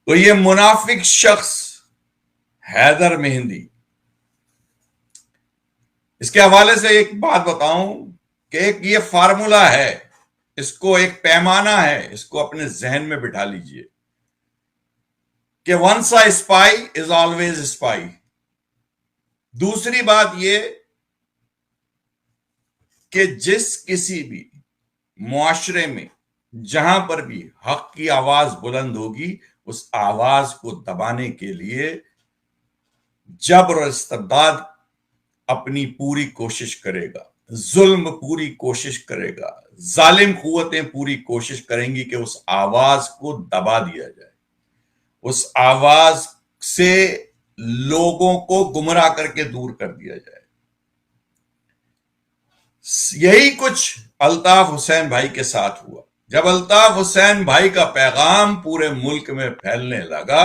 تو یہ منافق شخص حیدر مہندی، اس کے حوالے سے ایک بات بتاؤں کہ ایک یہ فارمولا ہے، اس کو ایک پیمانہ ہے، اس کو اپنے ذہن میں بٹھا لیجئے کہ once a spy is always spy. دوسری بات یہ کہ جس کسی بھی معاشرے میں جہاں پر بھی حق کی آواز بلند ہوگی، اس آواز کو دبانے کے لیے جبر اور استبداد اپنی پوری کوشش کرے گا، ظلم پوری کوشش کرے گا، ظالم قوتیں پوری کوشش کریں گی کہ اس آواز کو دبا دیا جائے، اس آواز سے لوگوں کو گمراہ کر کے دور کر دیا جائے۔ یہی کچھ الطاف حسین بھائی کے ساتھ ہوا۔ جب الطاف حسین بھائی کا پیغام پورے ملک میں پھیلنے لگا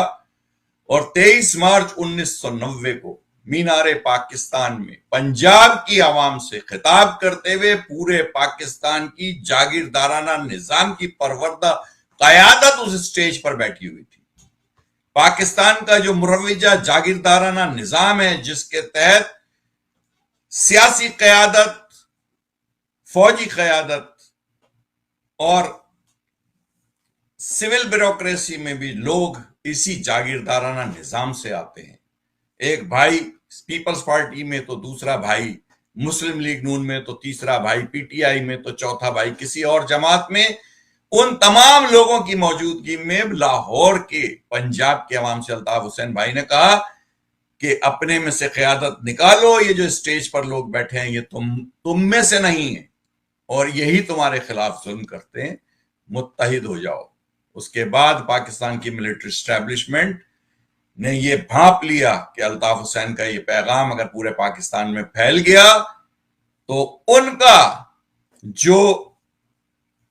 اور 23 مارچ 1990 کو مینار پاکستان میں پنجاب کی عوام سے خطاب کرتے ہوئے پورے پاکستان کی جاگیردارانہ نظام کی پروردہ قیادت اس اسٹیج پر بیٹھی ہوئی تھی۔ پاکستان کا جو مروجہ جاگیردارانہ نظام ہے، جس کے تحت سیاسی قیادت، فوجی قیادت اور سول بیوروکریسی میں بھی لوگ اسی جاگیردارانہ نظام سے آتے ہیں۔ ایک بھائی پیپلز پارٹی میں تو دوسرا بھائی مسلم لیگ نون میں تو تیسرا بھائی پی ٹی آئی میں تو چوتھا بھائی کسی اور جماعت میں۔ ان تمام لوگوں کی موجودگی میں لاہور کے پنجاب کے عوام سے الطاف حسین بھائی نے کہا کہ اپنے میں سے قیادت نکالو، یہ جو اسٹیج پر لوگ بیٹھے ہیں یہ تم میں سے نہیں ہیں اور یہی تمہارے خلاف ظلم کرتے ہیں، متحد ہو جاؤ۔ اس کے بعد پاکستان کی ملٹری اسٹیبلشمنٹ نے یہ بھانپ لیا کہ الطاف حسین کا یہ پیغام اگر پورے پاکستان میں پھیل گیا تو ان کا جو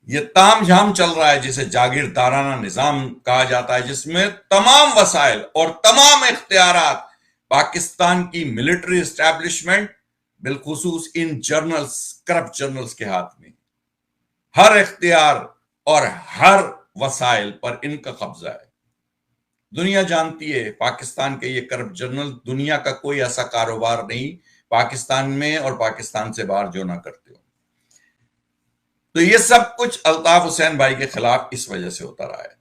یہ تام جھام چل رہا ہے، جسے جاگیردارانہ نظام کہا جاتا ہے، جس میں تمام وسائل اور تمام اختیارات پاکستان کی ملٹری اسٹیبلشمنٹ بالخصوص ان جرنلز، کرپٹ جرنلز کے ہاتھ میں، ہر اختیار اور ہر وسائل پر ان کا قبضہ ہے۔ دنیا جانتی ہے پاکستان کے یہ کرپٹ جرنل دنیا کا کوئی ایسا کاروبار نہیں پاکستان میں اور پاکستان سے باہر جو نہ کرتے ہو۔ تو یہ سب کچھ الطاف حسین بھائی کے خلاف اس وجہ سے ہوتا رہا ہے۔